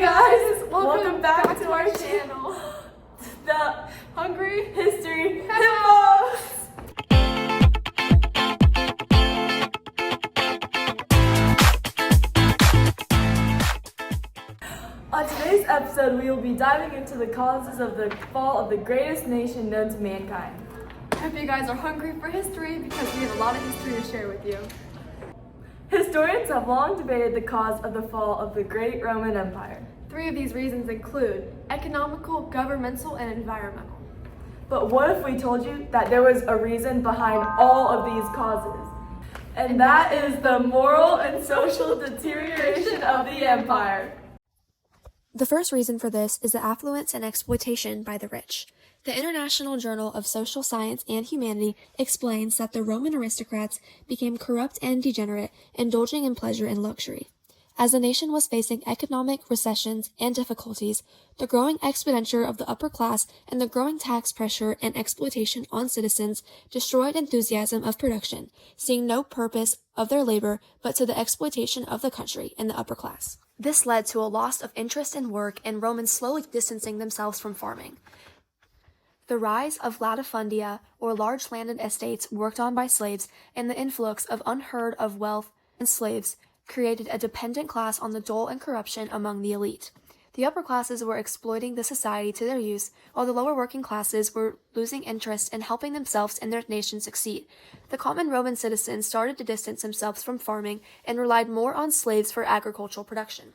guys, welcome back to our channel, the Hungry History Hippos! On today's episode, we will be diving into the causes of the fall of the greatest nation known to mankind. I hope you guys are hungry for history because we have a lot of history to share with you. Historians have long debated the cause of the fall of the great Roman Empire. 3 of these reasons include economical, governmental, and environmental. But what if we told you that there was a reason behind all of these causes? And that is the moral and social deterioration of the empire. The first reason for this is the affluence and exploitation by the rich. The International Journal of Social Science and Humanity explains that the Roman aristocrats became corrupt and degenerate, indulging in pleasure and luxury. As the nation was facing economic recessions and difficulties, the growing expenditure of the upper class and the growing tax pressure and exploitation on citizens destroyed enthusiasm of production, seeing no purpose of their labor but to the exploitation of the country and the upper class. This led to a loss of interest in work and Romans slowly distancing themselves from farming. The rise of latifundia, or large landed estates worked on by slaves, and the influx of unheard of wealth and slaves created a dependent class on the dole and corruption among the elite. The upper classes were exploiting the society to their use, while the lower working classes were losing interest in helping themselves and their nation succeed. The common Roman citizens started to distance themselves from farming and relied more on slaves for agricultural production.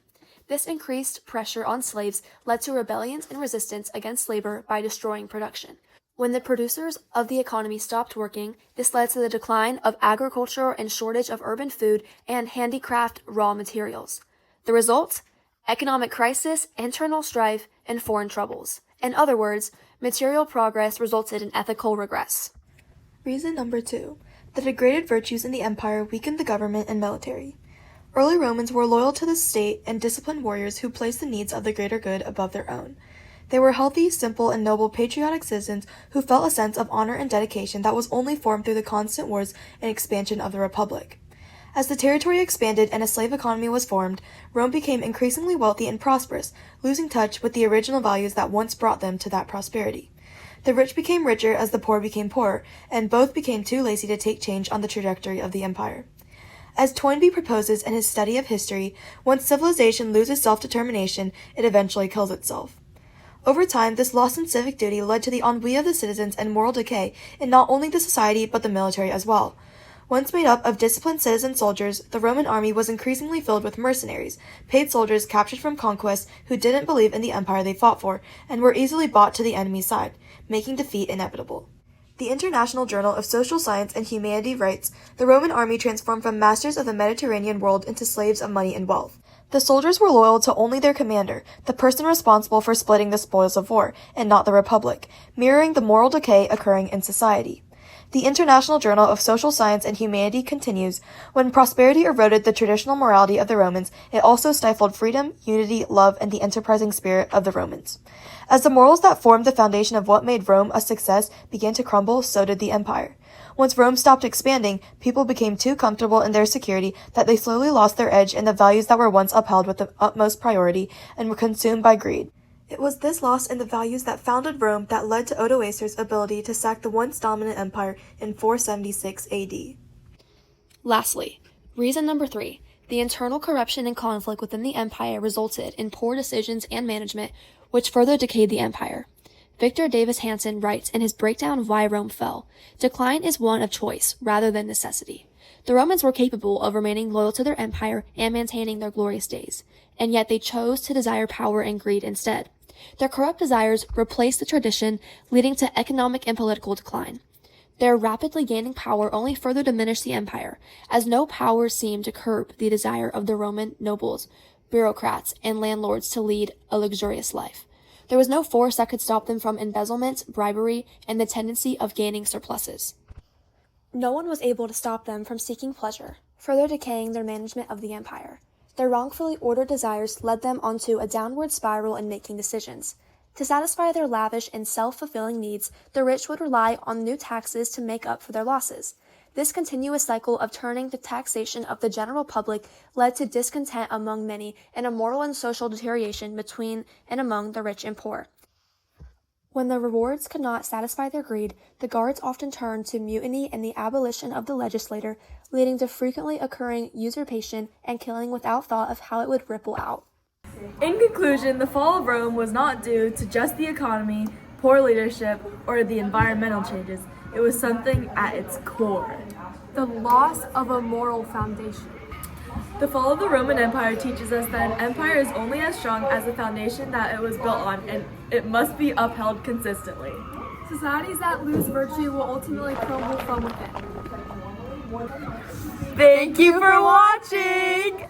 This increased pressure on slaves led to rebellions and resistance against labor by destroying production. When the producers of the economy stopped working, this led to the decline of agriculture and shortage of urban food and handicraft raw materials. The result? Economic crisis, internal strife, and foreign troubles. In other words, material progress resulted in ethical regress. Reason number 2. The degraded virtues in the empire weakened the government and military. Early Romans were loyal to the state and disciplined warriors who placed the needs of the greater good above their own. They were healthy, simple, and noble patriotic citizens who felt a sense of honor and dedication that was only formed through the constant wars and expansion of the republic. As the territory expanded and a slave economy was formed, Rome became increasingly wealthy and prosperous, losing touch with the original values that once brought them to that prosperity. The rich became richer as the poor became poorer, and both became too lazy to take change on the trajectory of the empire. As Toynbee proposes in his study of history, once civilization loses self-determination, it eventually kills itself. Over time, this loss in civic duty led to the ennui of the citizens and moral decay in not only the society but the military as well. Once made up of disciplined citizen soldiers, the Roman army was increasingly filled with mercenaries, paid soldiers captured from conquest who didn't believe in the empire they fought for and were easily bought to the enemy's side, making defeat inevitable. The International Journal of Social Science and Humanity writes, the Roman army transformed from masters of the Mediterranean world into slaves of money and wealth. The soldiers were loyal to only their commander, the person responsible for splitting the spoils of war, and not the republic, mirroring the moral decay occurring in society. The International Journal of Social Science and Humanity continues, when prosperity eroded the traditional morality of the Romans, it also stifled freedom, unity, love, and the enterprising spirit of the Romans. As the morals that formed the foundation of what made Rome a success began to crumble, so did the empire. Once Rome stopped expanding, people became too comfortable in their security that they slowly lost their edge in the values that were once upheld with the utmost priority and were consumed by greed. It was this loss in the values that founded Rome that led to Odoacer's ability to sack the once dominant empire in 476 AD. Lastly, reason number 3. The internal corruption and conflict within the empire resulted in poor decisions and management, which further decayed the empire. Victor Davis Hanson writes in his breakdown of why Rome fell, decline is one of choice rather than necessity. The Romans were capable of remaining loyal to their empire and maintaining their glorious days, and yet they chose to desire power and greed instead. Their corrupt desires replaced the tradition, leading to economic and political decline. Their rapidly gaining power only further diminished the empire, as no power seemed to curb the desire of the Roman nobles, bureaucrats, and landlords to lead a luxurious life. There was no force that could stop them from embezzlement, bribery, and the tendency of gaining surpluses. No one was able to stop them from seeking pleasure, further decaying their management of the empire. Their wrongfully ordered desires led them onto a downward spiral in making decisions. To satisfy their lavish and self-fulfilling needs, the rich would rely on new taxes to make up for their losses. This continuous cycle of turning the taxation of the general public led to discontent among many and a moral and social deterioration between and among the rich and poor. When the rewards could not satisfy their greed, the guards often turned to mutiny and the abolition of the legislator, leading to frequently occurring usurpation and killing without thought of how it would ripple out. In conclusion, the fall of Rome was not due to just the economy, poor leadership, or the environmental changes. It was something at its core. The loss of a moral foundation. The fall of the Roman Empire teaches us that an empire is only as strong as the foundation that it was built on, and it must be upheld consistently. Societies that lose virtue will ultimately crumble from within. Thank you for watching!